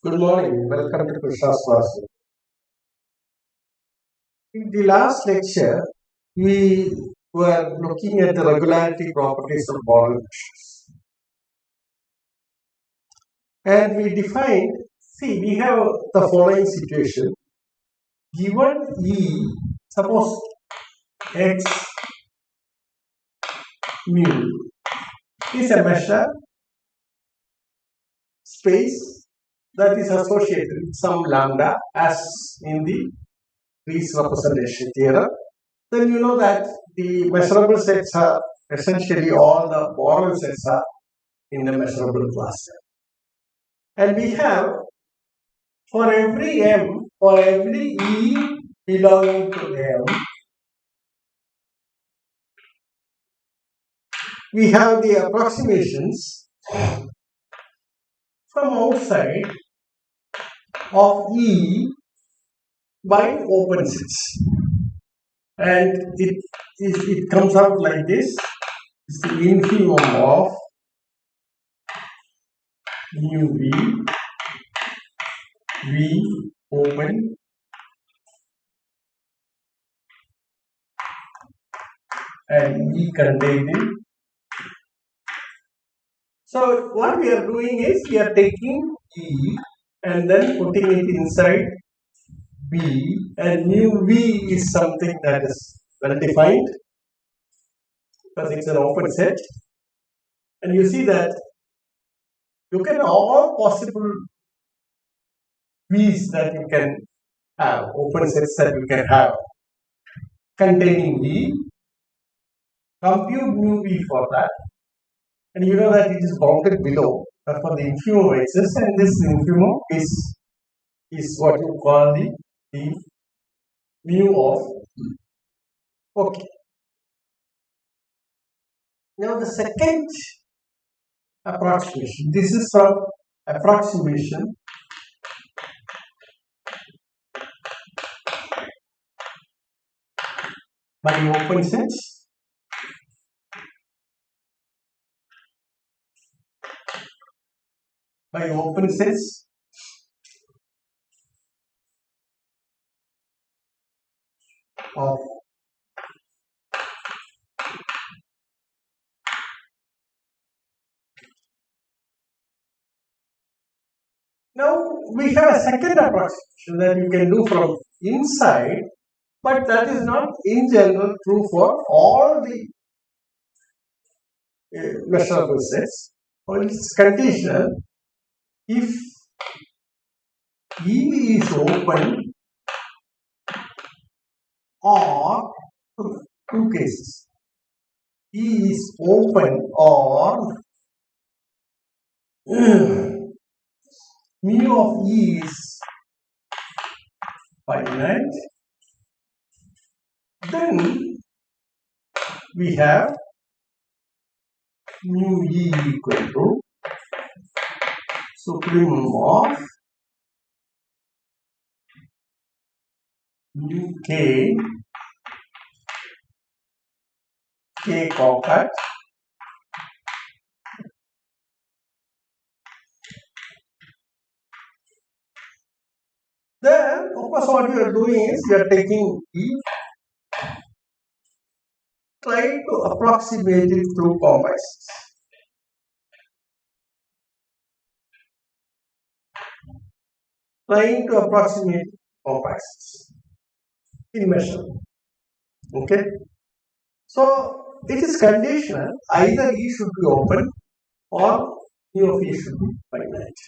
Good morning. Welcome to Krishna's class. In the last lecture, we were looking at the regularity properties of Borel measures. And we defined, we have the following situation. Given E, suppose X mu is a measure space that is associated with some lambda as in the Riesz representation theorem, then you know that the measurable sets are essentially all the Borel sets are in the measurable cluster. And we have for every M, for every E belonging to M, we have the approximations from outside of E by open sets. And it comes out like this. It's the infimum of mu V open and E contained in. So what we are doing is we are taking E and then putting it inside B, and mu V is something that is well defined because it's an open set, and you see that you can all possible V's that you can have, open sets that you can have containing V, compute mu V for that, and you know that it is bounded below for the infimum exists, and this infimum is what you call the mu of E. Okay. Now the second approximation, this is from approximation by open sets of now we have a second approximation that you can do from inside, but that is not in general true for all the measurable sets, or it's conditional if E is open or two cases. E is open or mu of E is finite, then we have mu E equal to supremum of mu k compact then of course what you are doing is you are taking E, trying to approximate it through compacts. Trying to approximate compacts in measure. Okay. So it is conditional, either E should be open or mu of E should be finite.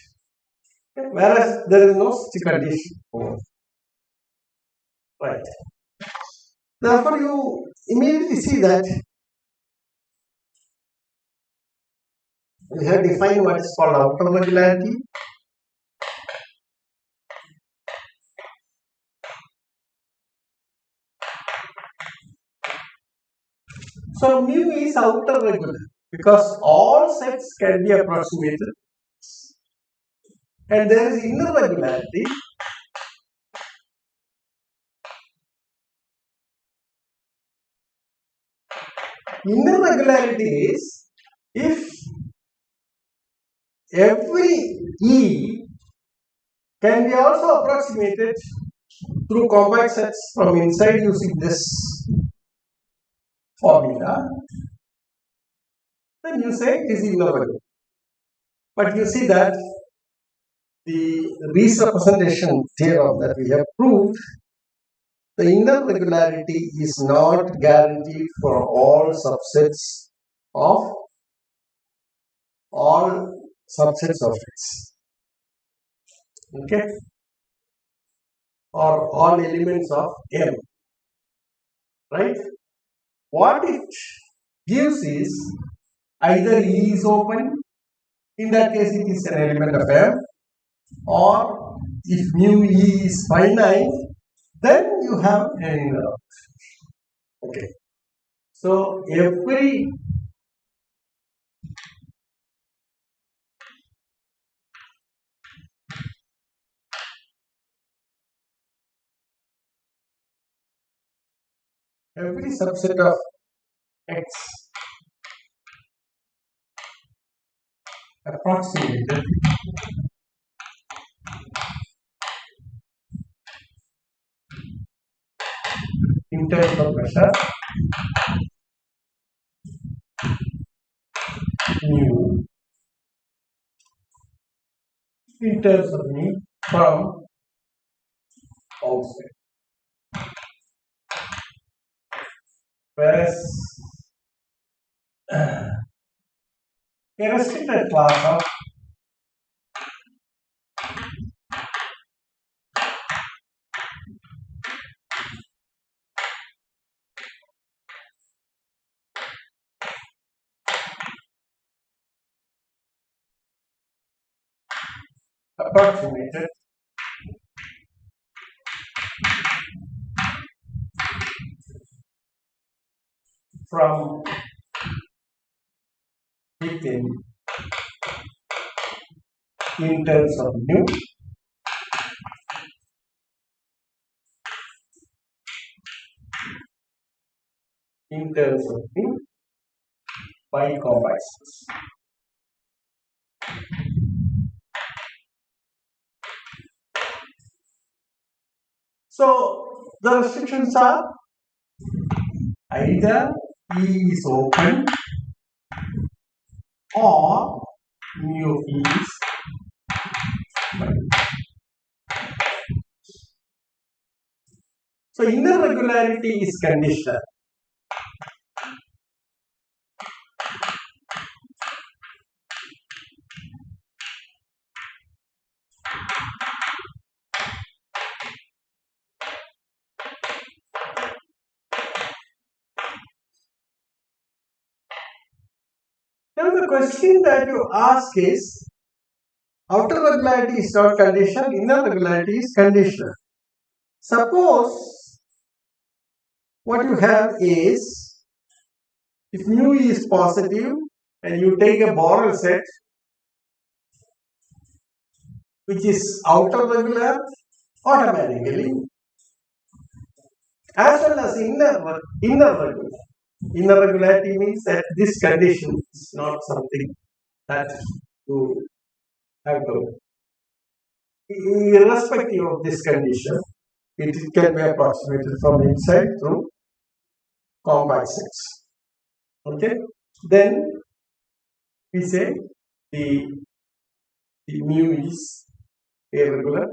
Okay. Whereas there is no such condition. Right. Therefore, you immediately see that we have defined what is called outer regularity. So mu is outer regular because all sets can be approximated, and there is inner regularity. Inner regularity is if every E can be also approximated through compact sets from inside using this formula. Then you say it is innovable. But you see that the Riesz representation theorem that we have proved, the inner regularity is not guaranteed for all subsets of X. Okay? Or all elements of M. Right? What it gives is either E is open, in that case it is an element of M, or if mu E is finite, then you have an inner. Okay. So every subset of X approximated in terms of pressure mu in terms of mu from outside. Whereas a restricted class of approximated from within in terms of mu by compact. So the restrictions are either E is open or mu is finite. So inner regularity is conditional. Now the question that you ask is, outer regularity is not conditional, inner regularity is conditional. Suppose what you have is, if mu is positive and you take a Borel set which is outer regular, automatically, as well as inner regular. Inner regularity means that this condition is not something that you have to. Irrespective of this condition, it can be approximated from inside through compact sets. Okay? Then we say the mu is irregular.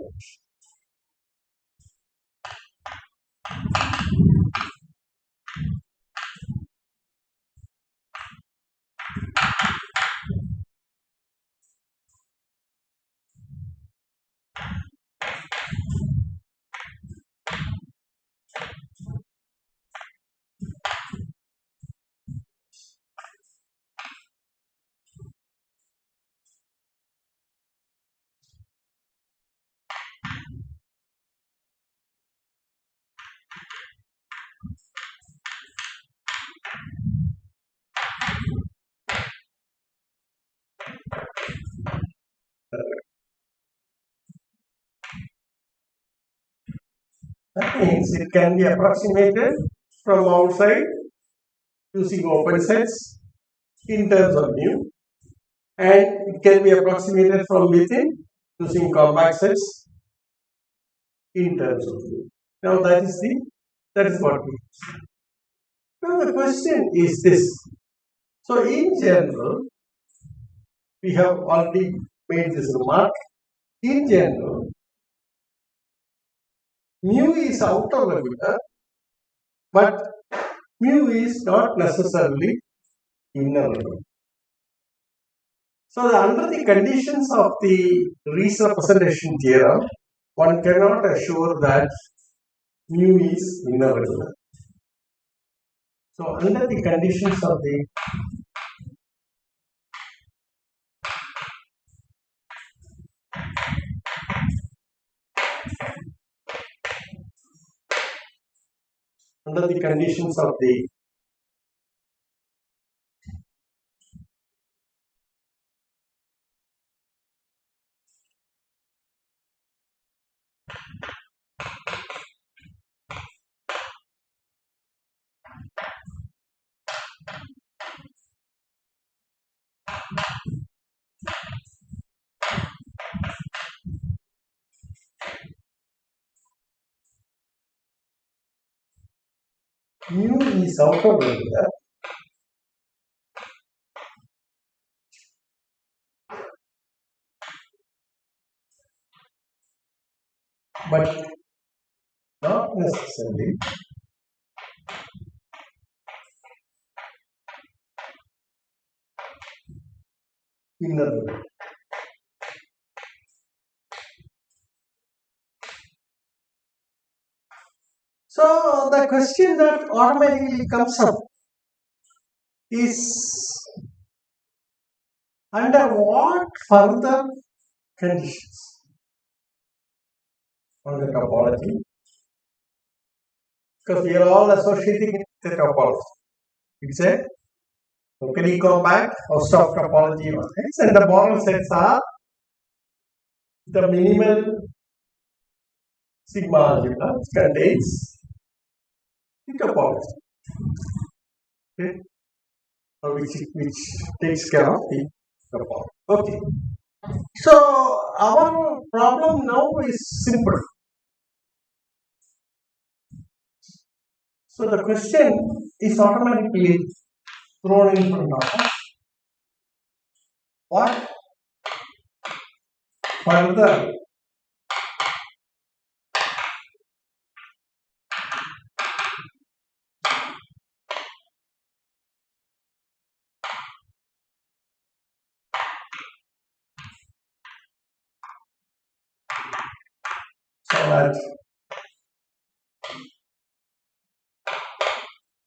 That means it can be approximated from outside using open sets in terms of mu, and it can be approximated from within using compact sets in terms of U. Now that is what we use. Now the question is this. So in general, we have already made this remark. In general, mu is outer regular, but mu is not necessarily inner regular. So under the conditions of the Riesz representation theorem, one cannot assure that mu is inner regular. So under the conditions of the mu is outer regular, but not necessarily inner regular. So the question that automatically comes up is under what further conditions on the topology, because we are all associating with the topology. It's a locally compact host of topology on X, and the Borel sets are the minimal sigma algebra which contains the topology, okay, or which takes care of the topology. Okay. So our problem now is simple. So the question is automatically thrown in front of us. What further so that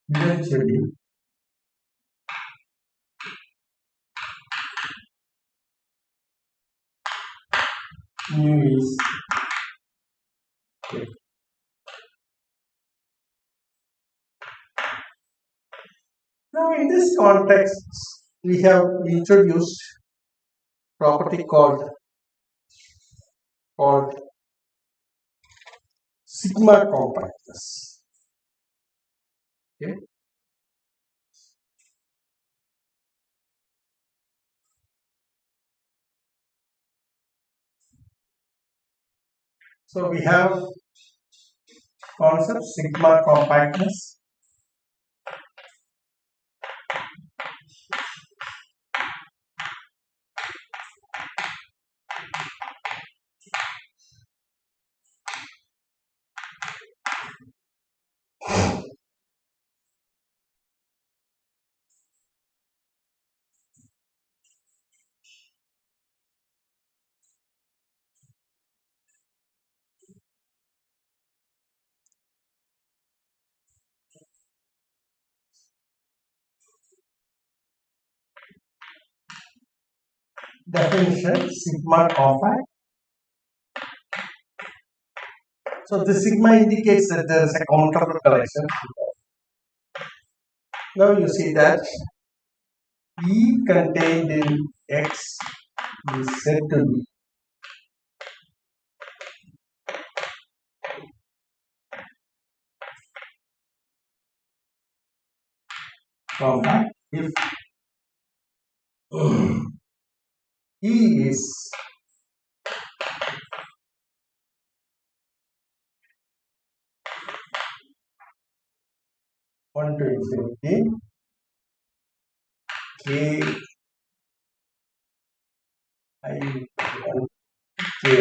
eventually mu is okay. Now in this context, we have introduced property called sigma compactness. Okay. So we have concept sigma compactness. Definition sigma compact. So the sigma indicates that there is a countable collection. Now you see that E contained in X is said to be compact if E is 1 to infinity k I 1 ki,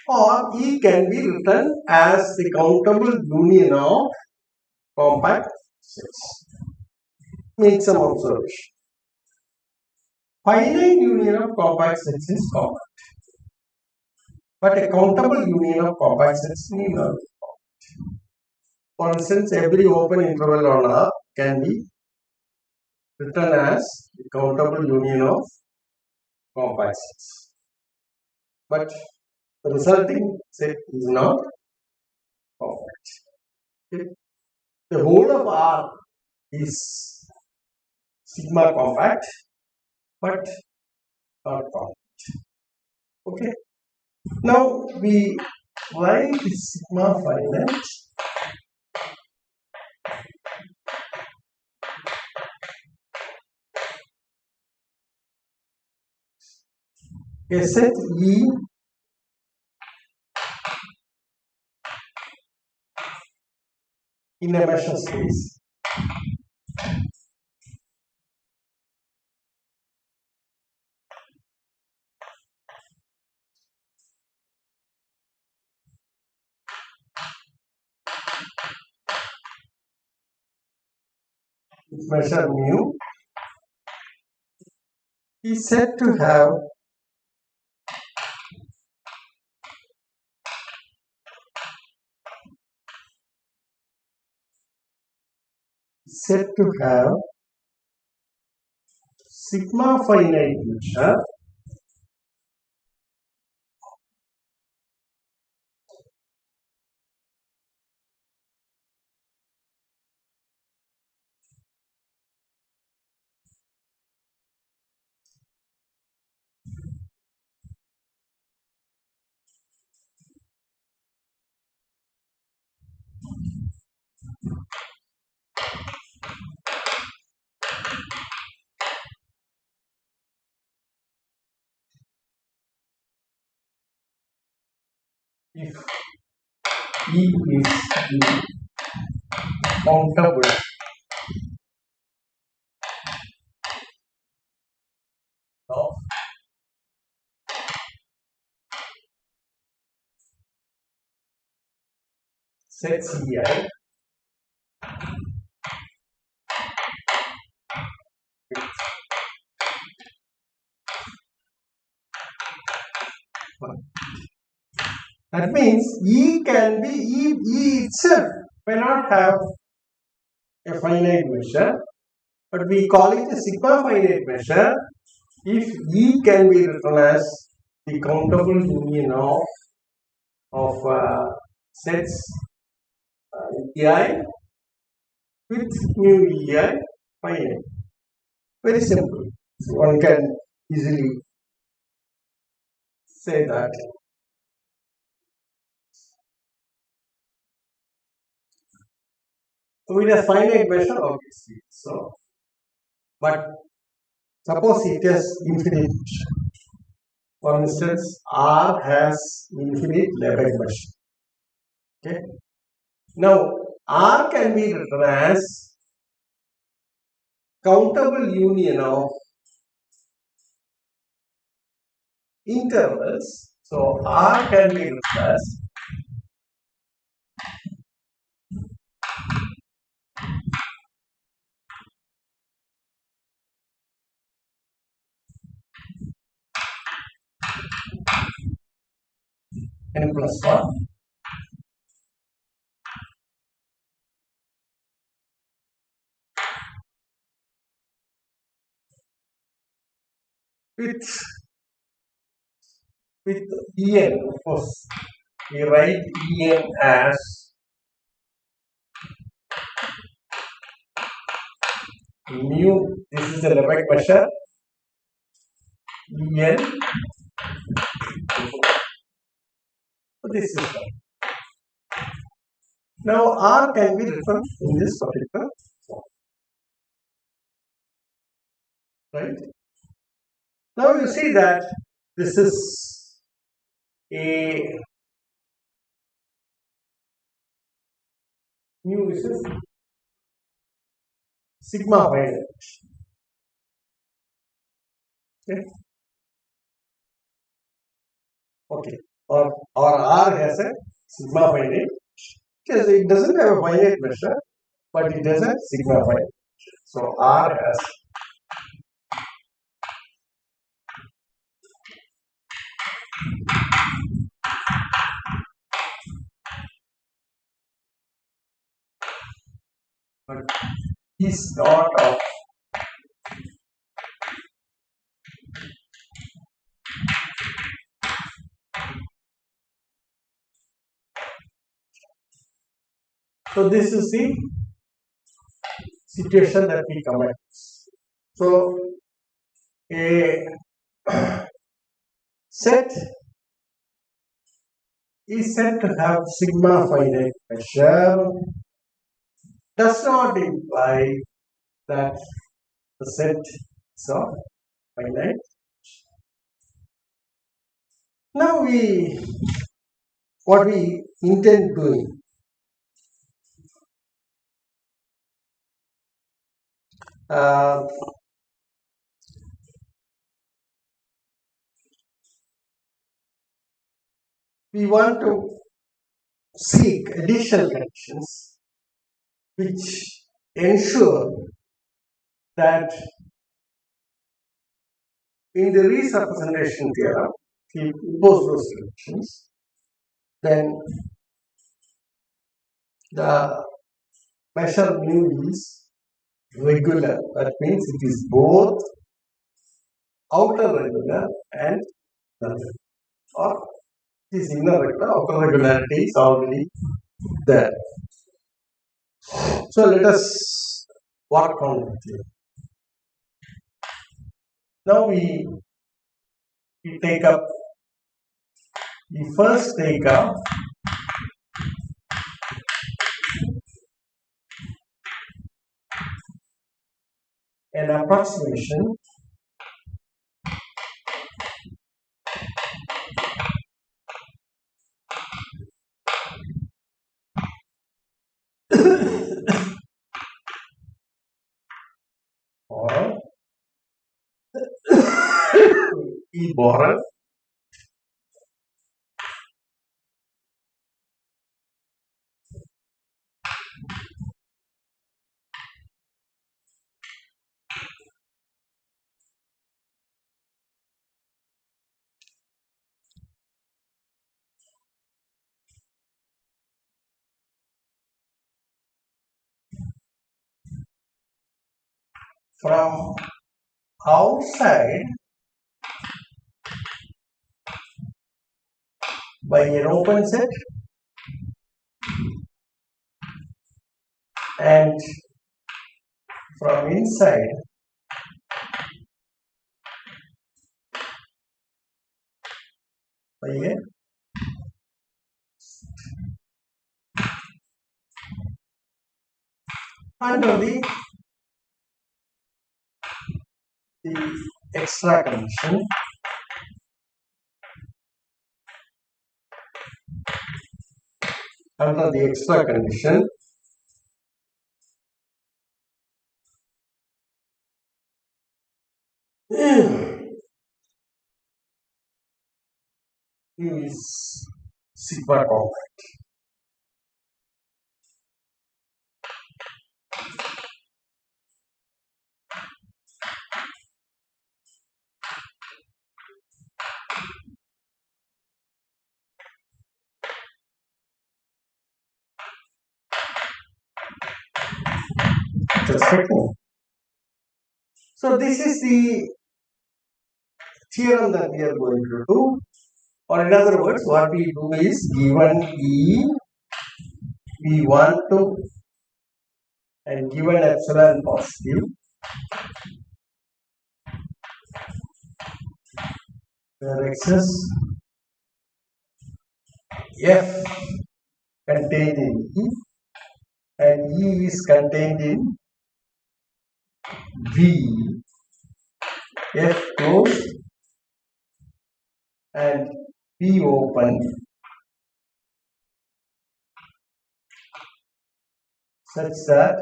or E can be written as the countable union of compact sets. Make some observation. Finite union of compact sets is compact, but a countable union of compact sets need not be compact. For instance, every open interval on R can be written as the countable union of compact sets, but the resulting set is not compact. Okay. The whole of R is sigma compact, but not compact. Okay. Now we write sigma finite a set E in a measure space with measure mu is said to have sigma finite measure if E is the countable of set Ci with that means E can be E itself may not have a finite measure, but we call it a sigma finite measure if E can be written as the countable union of sets Ei with mu Ei finite. Very simple. So one can easily say that. With a finite measure, obviously. So, but suppose it has infinite measure. For instance, R has infinite Lebesgue measure. Okay. Now, R can be written as countable union of intervals. So, R can be written as n plus 1 with En. Of course, we write En as mu. This is the Lebesgue measure. En. So this is one. Now R can be written in this particular form. Right? Now you see that this is a mu is sigma finite. Okay. Okay. Or R has a sigma finite. Because it doesn't have a finite measure, but it has a sigma finite. So R has but is not of so this is the situation that we come at. So a set is said to have sigma finite measure does not imply that the set is of finite. Now what we intend doing, we want to seek additional conditions which ensure that in the Riesz representation theorem, if we impose those conditions, then the measure mu is regular. That means it is both outer regular and inner regular. Or it is inner regular, outer regularity is already there. So let us work on it. Now we take up, we first take up an approximation or E borel from outside by an open set and from inside by a under the extra condition under the extra condition is sigma compact. Just checking. So this is the theorem that we are going to do, or in other words, what we do is given E, we want to, and given epsilon positive, where exists F contained in E and E is contained in V, F closed and be open such that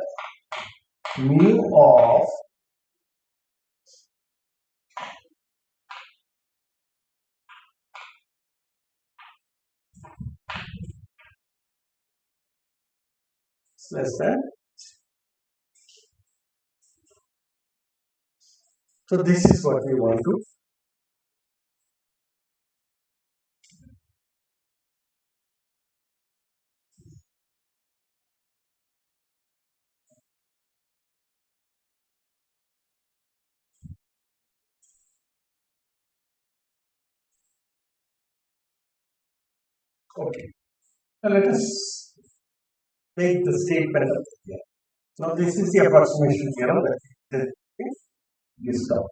mu of is less than. So this is what we want to. Okay. Now let us make the statement of the theorem. Now this is the approximation theorem that is talk.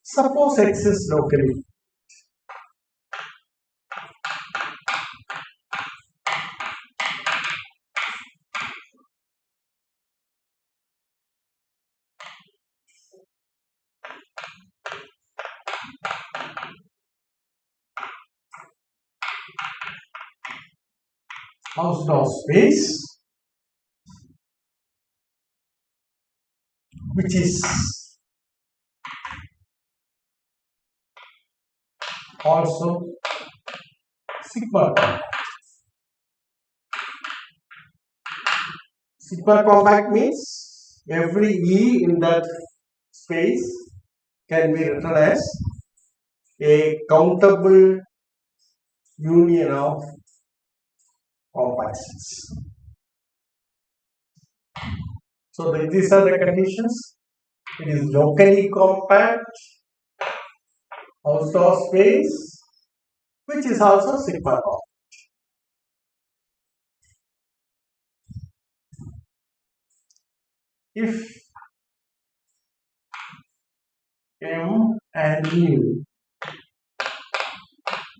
Suppose X is locally. Outdoor space which is also sigma compact. Sigma compact means every E in that space can be written as a countable union of compactions. So these are the conditions. It is locally compact, outdoor space, which is also sigma compact. If M and mu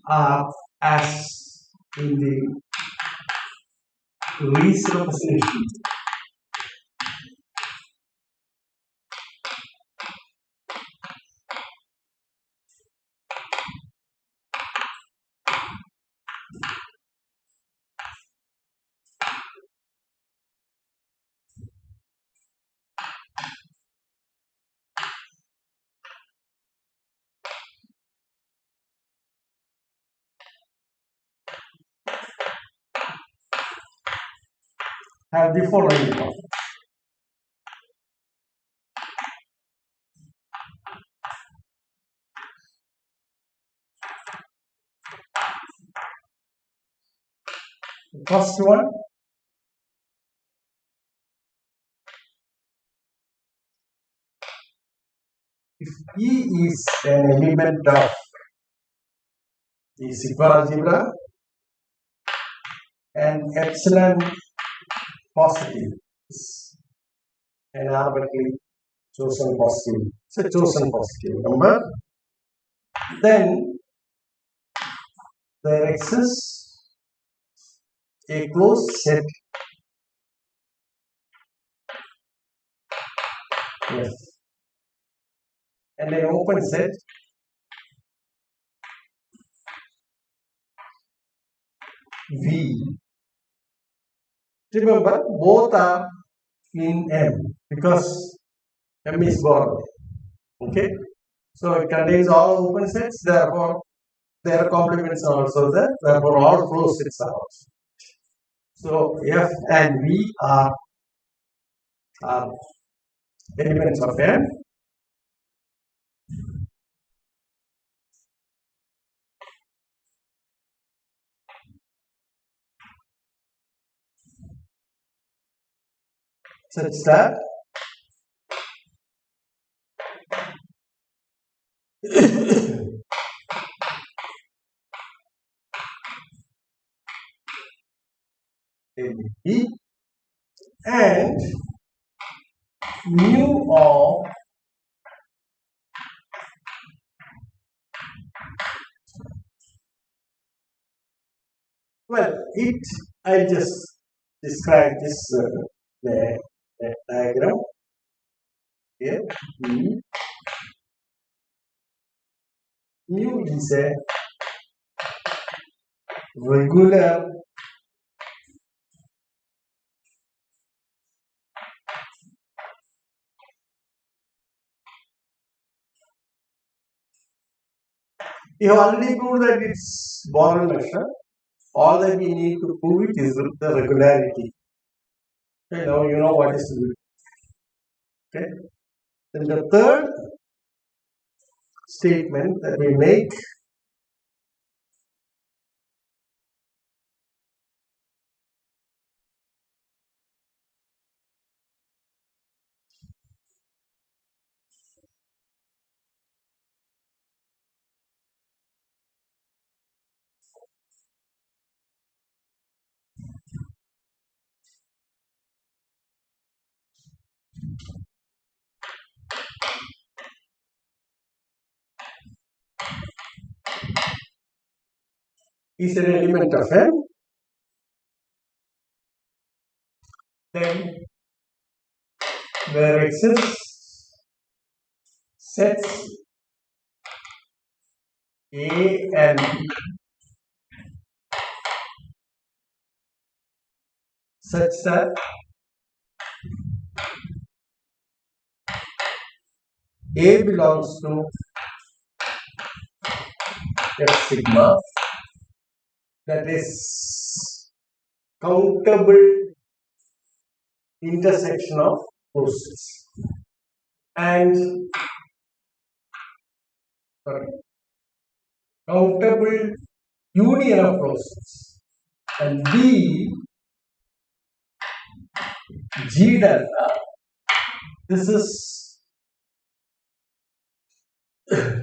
are as in the Riesz representation, have the following properties. The first one, if E is an element of the sigma algebra and epsilon positive is an arbitrarily chosen positive, it's a chosen positive number, then there exists a closed set F and an open set V. Remember, both are in M because M is borrowed. Okay, so it contains all open sets, therefore their complements are also there, therefore all closed sets are also. So F and V are elements of M. Such that E and mu of Well, I'll just describe this diagram here. Mm. Mu is a regular we have already proved that it's Borel measure. All that we need to prove it is the regularity. Okay, now you know what is mu. Okay. Then the third statement that we make is an element of M. Then there exists sets A and B such that A belongs to F sigma, that is countable intersection of forces, and countable union of forces, and B G delta. This is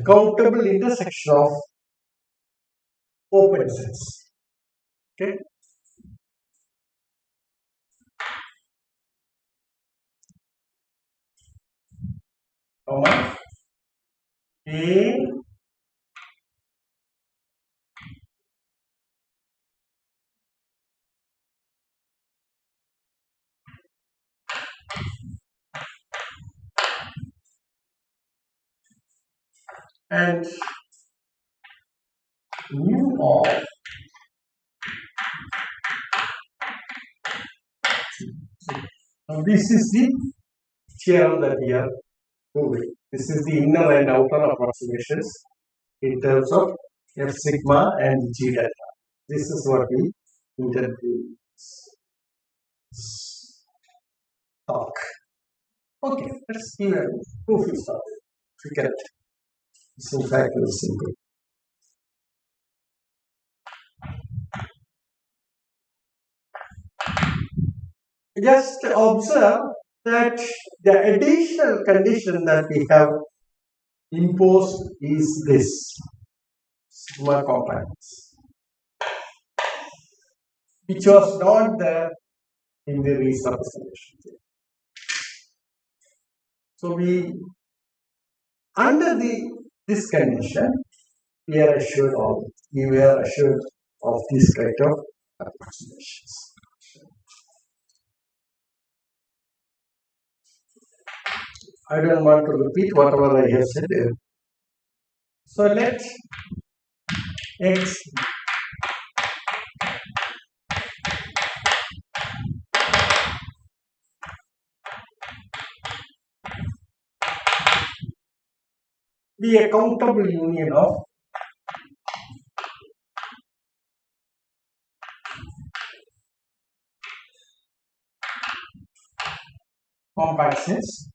countable intersection of open sets. Okay. Comma A and mu of now this is the theorem that we are proving. This is the inner and outer approximations in terms of F sigma and G delta. This is what we intend to talk. Okay, let's give a proof is started. Forget it. It's in fact very simple. Just observe that the additional condition that we have imposed is this sigma compactness, which was not there in the Riesz representation. So we, under this condition, we are assured of this kind of approximations. I don't want to repeat whatever I have said here. So let X be a countable union of compact sets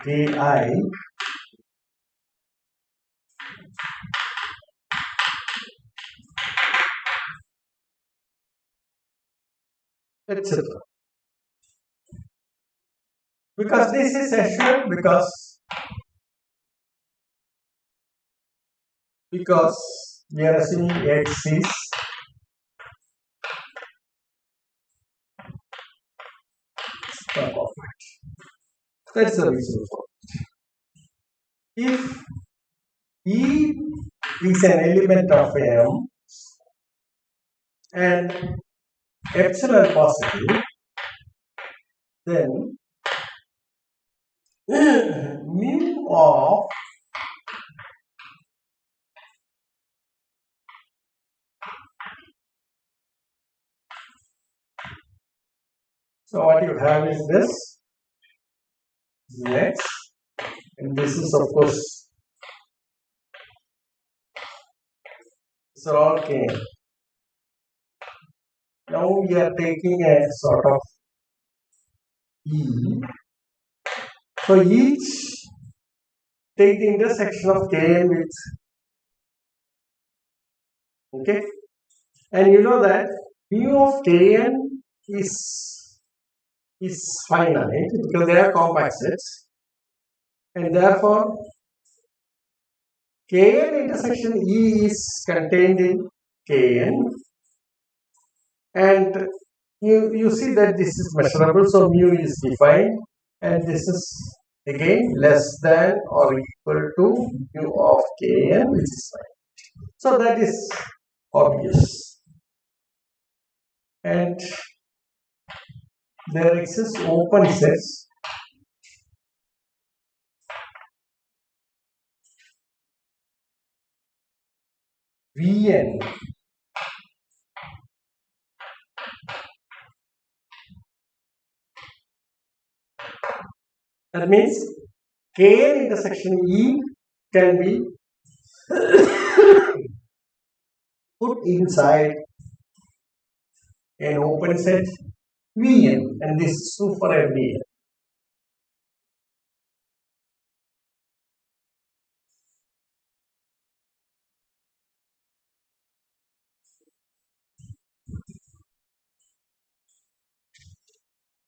AI etc. Because this is assured because we are assuming X is compact. That's the reason for it. If E is an element of M and epsilon positive, then mu of so what you have is this next, and this is of course these are all K. Now we are taking a sort of E. So each take the intersection of Kn with, okay, and you know that mu of Kn is finite because they are compact sets, and therefore Kn intersection E is contained in Kn, and you see that this is measurable, so mu is defined, and this is again less than or equal to mu of Kn, which is fine. So that is obvious. And there exists open sets Vn that means Kn intersection E can be put inside an open set Vn, and this is true for every n.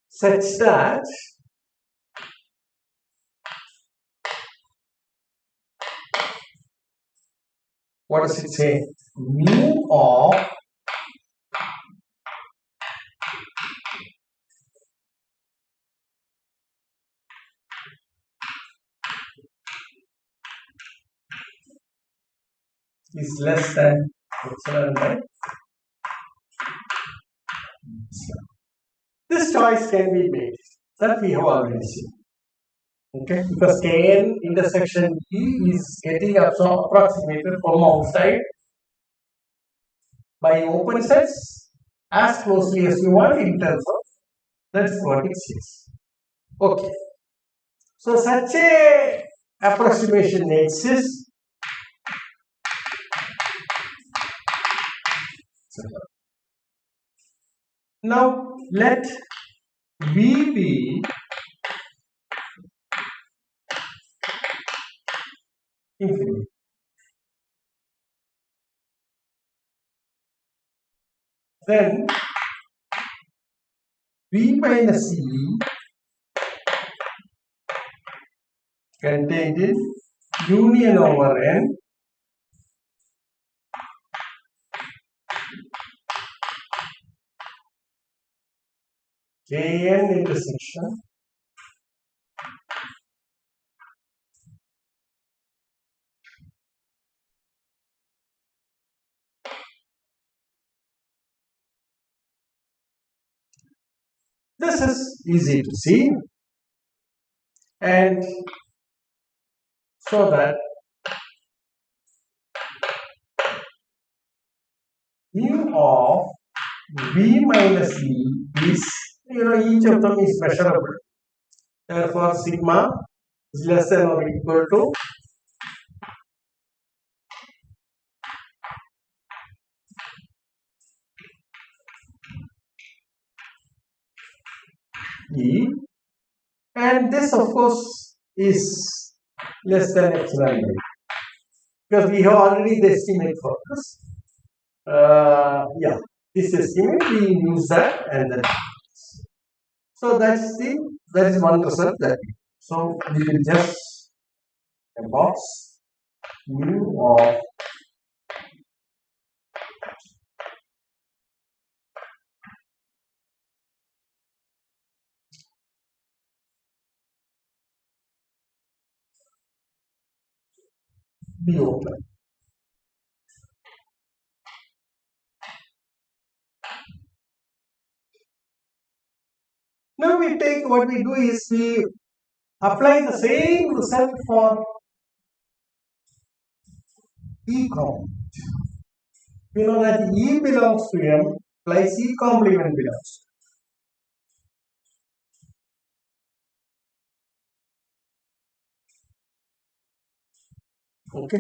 Such that what does it say? Mu of is less than epsilon by. This choice can be made, that we have already seen. Okay, because Kn intersection E is getting approximated from outside by open sets as closely as you want in terms of, that's what it says. Okay, so such a approximation exists. Now let V be infinity. Then V minus E contained in union over N Kn intersection this is easy to see, and so that mu of V minus E is, each of them is measurable. Therefore, sigma is less than or equal to E, and this of course is less than epsilon by, because we have already the estimate for this. This estimate we use that, and then so that is one result that we, so we will just a box mu of be open. Now we take, what we do is we apply the same result for E complement. We know that E belongs to M plus E complement belongs to. Okay.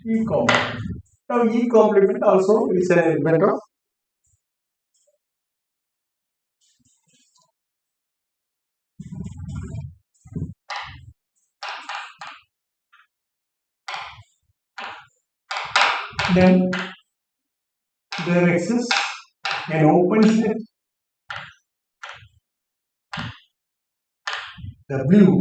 E complement. Now E complement also is an element of then there exists an open set W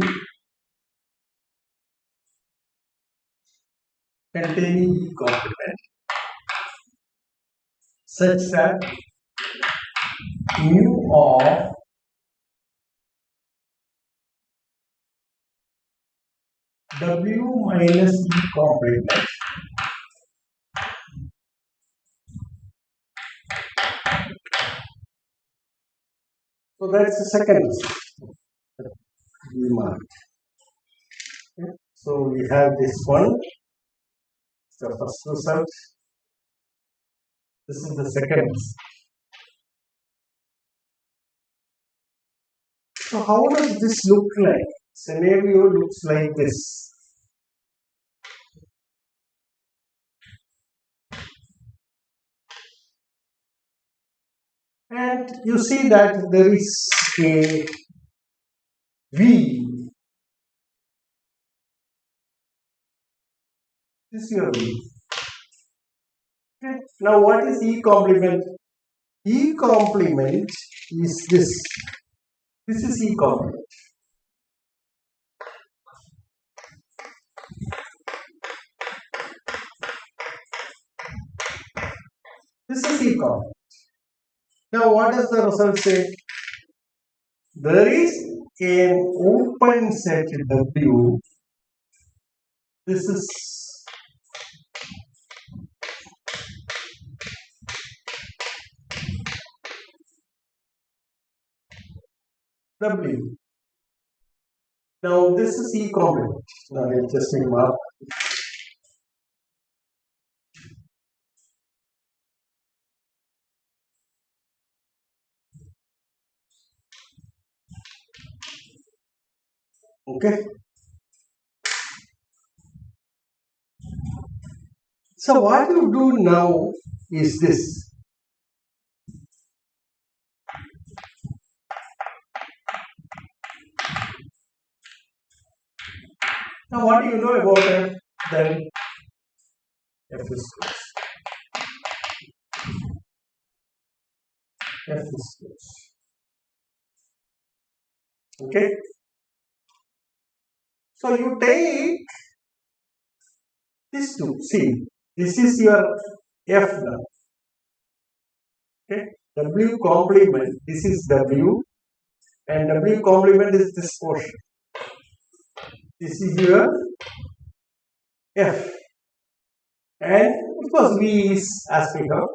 containing E complement such that mu of W minus E complement so that's the second remark. Okay. So we have this one, the first result. This is the second result. So how does this look like? Scenario looks like this. And you see that there is a V. This is your V. Okay. Now what is E complement? E complement is this. This is E complement. This is E complement. Now what does the result say? There is an open set W. This is W. Now this is E complement. Now I just mark. Okay. So what you do now is this. Now what do you know about it? Then F is closed. F is closed. Okay. So you take this two. See, this is your F now. Okay. W complement. This is W, and W complement is this portion. This is your F, and of course V is as we have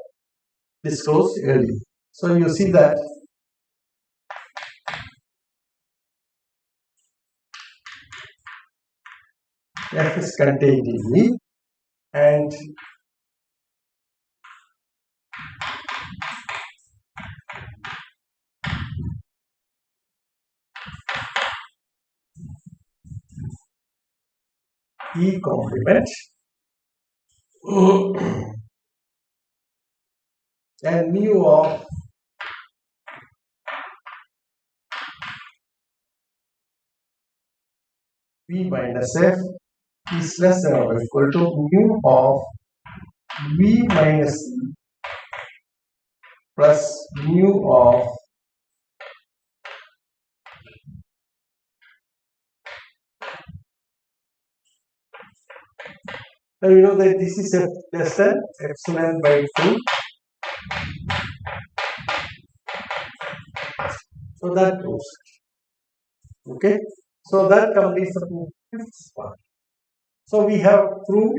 disclosed earlier. So you see that F is contained in V, and E complement and mu of V minus F is less than or equal to mu of V minus E plus mu of Now you know that this is less than epsilon by 2. So that proves it. Okay. So that completes the fifth part. So we have proved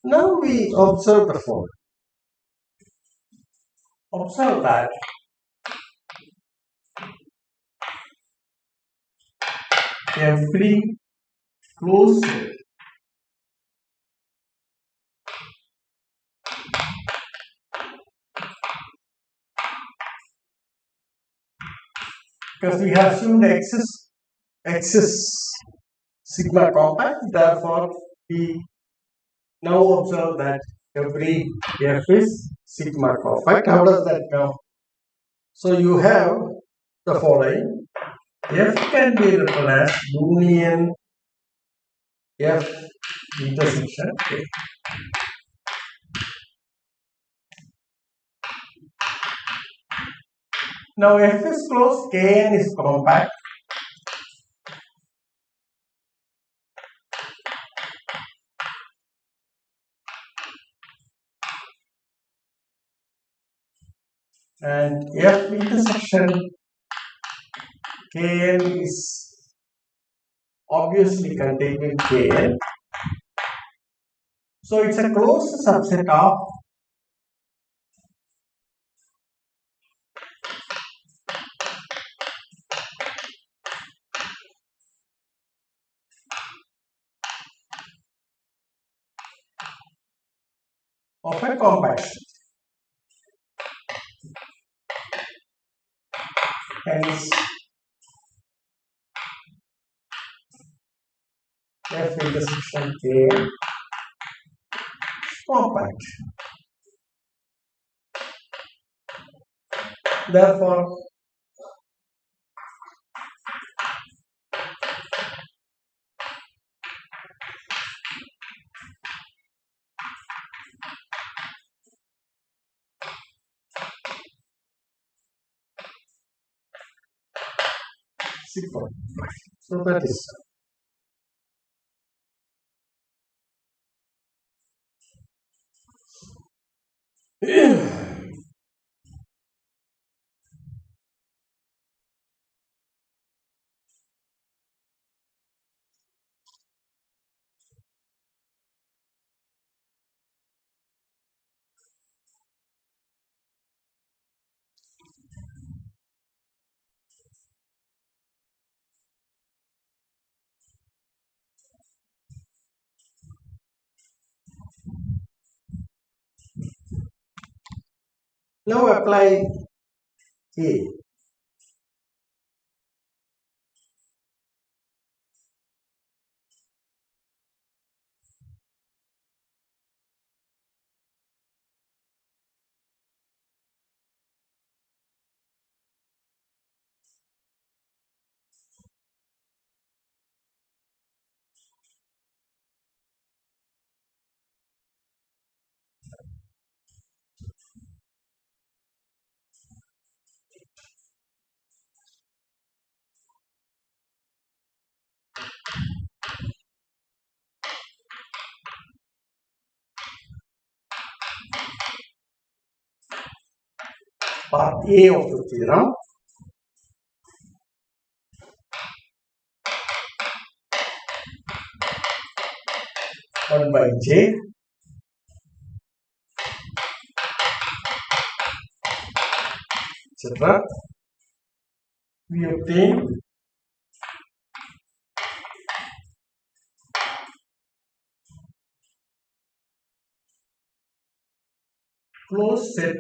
now we observe the following. Observe that every closed because we have assumed X is sigma compact, therefore we now observe that every F is sigma compact. How does that come? So you have the following. F can be written as union F intersection K. Now F is closed, Kn is compact. And F intersection Kn is obviously contained in Kn. So it's a closed subset of a compaction. Hence, F intersection K is compact. Therefore, sigma. So that is now apply A. Part A of the theorem. One by J etc. We obtain closed set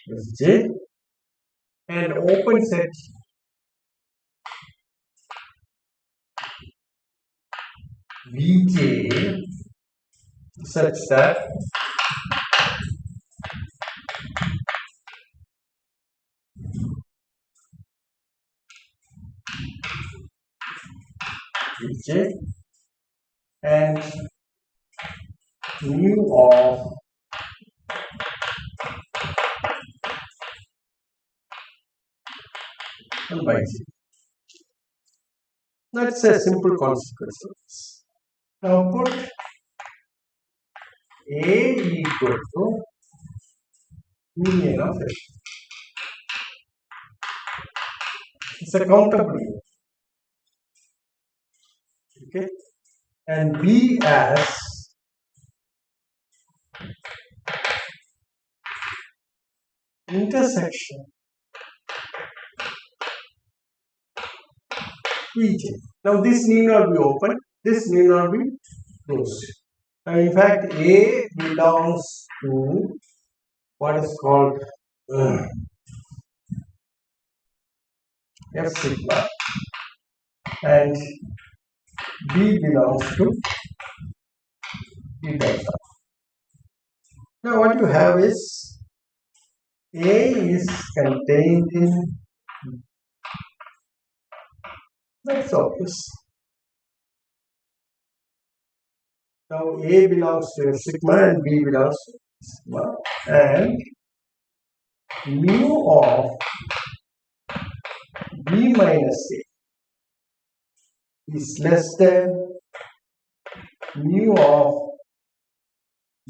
Fj and open set Vj such that Vj and mu of and by j. That's a simple consequence of this. Now put A equal to union of F. It's a countable unit. Okay, and B as intersection Vj. Now this need not be open, this need not be closed. Now in fact A belongs to what is called F sigma and B belongs to E delta. Now what you have is A is contained in, that's obvious. Now A belongs to sigma and B belongs to sigma, and mu of B minus A is less than mu of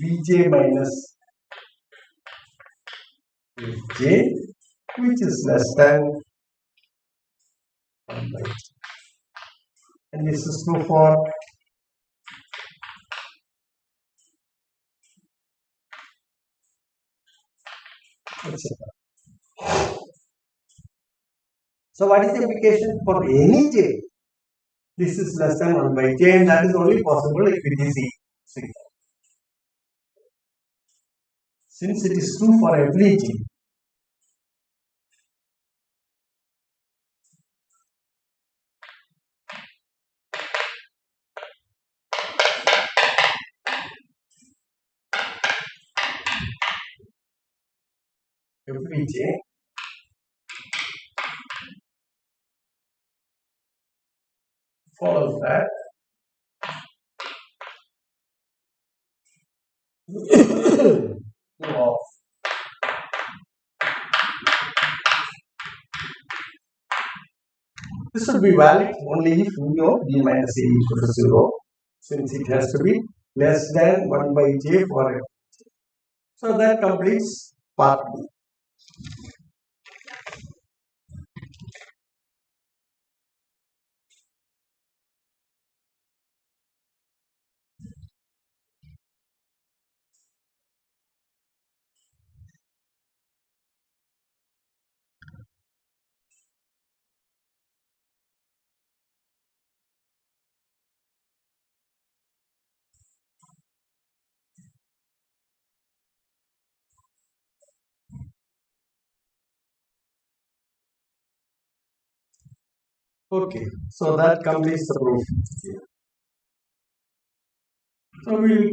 Vj minus Fj, which is less than 1 by j. And this is true for etc. So what is the implication for any j? This is less than 1 by j, and that is only possible if it is E sigma. Since it is true for every j, follows that of this will be valid only if mu of B minus A equal to 0, since it has to be less than 1 by j for every j. So that completes part B. Okay, so that completes the proof. So we'll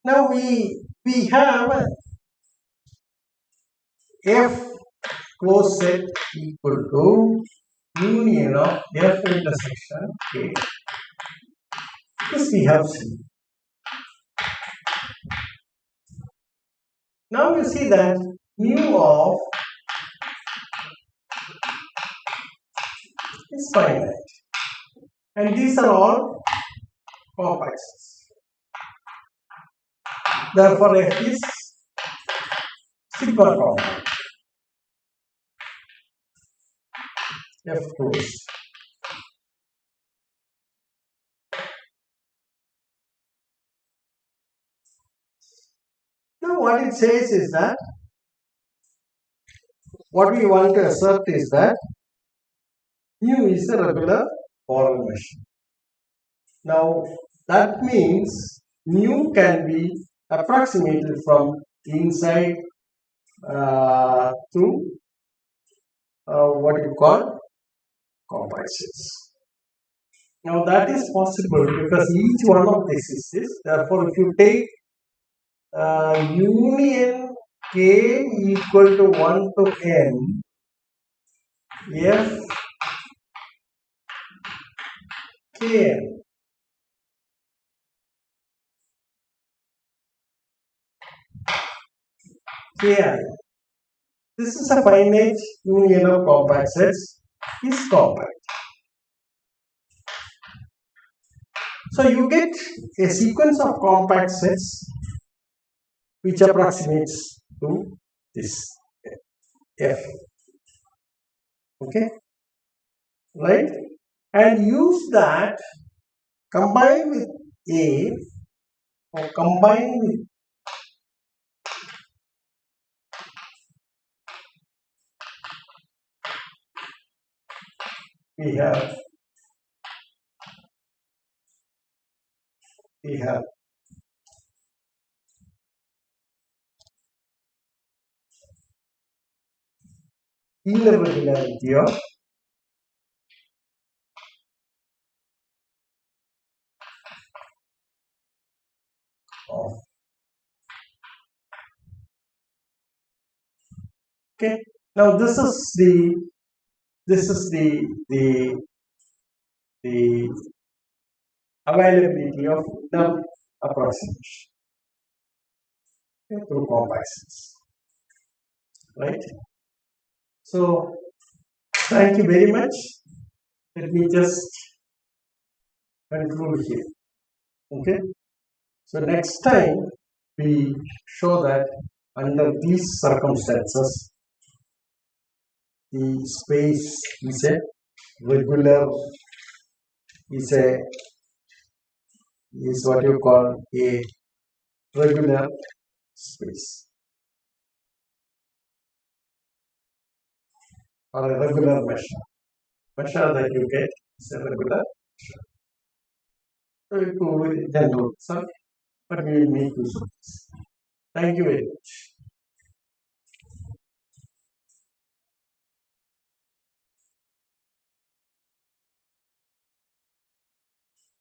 now we have F closed set equal to union of F intersection K. This we have seen. Now you see that mu of is finite, and these are all complexes. Therefore, F is sigma compact. F closed. Now what it says is that what we want to assert is that mu is a regular Kollam machine. Now that means mu can be approximated from inside to what you call compact sets. Now that is possible because each one of these is this. Therefore, if you take union k equal to 1 to n f kn, ki. This is a finite union of compact sets is compact. So you get a sequence of compact sets which approximates to this F. Okay, right? And use that, combine with A or combine with we have irregularity of okay. Now this is the availability of num approximation through compact sets, right? So thank you very much. Let me just conclude here. Okay. So next time we show that under these circumstances the space is a regular is what you call a regular space or a regular measure. Measure that you get is a regular measure. So it will general, but we will make use of this. Thank you very much.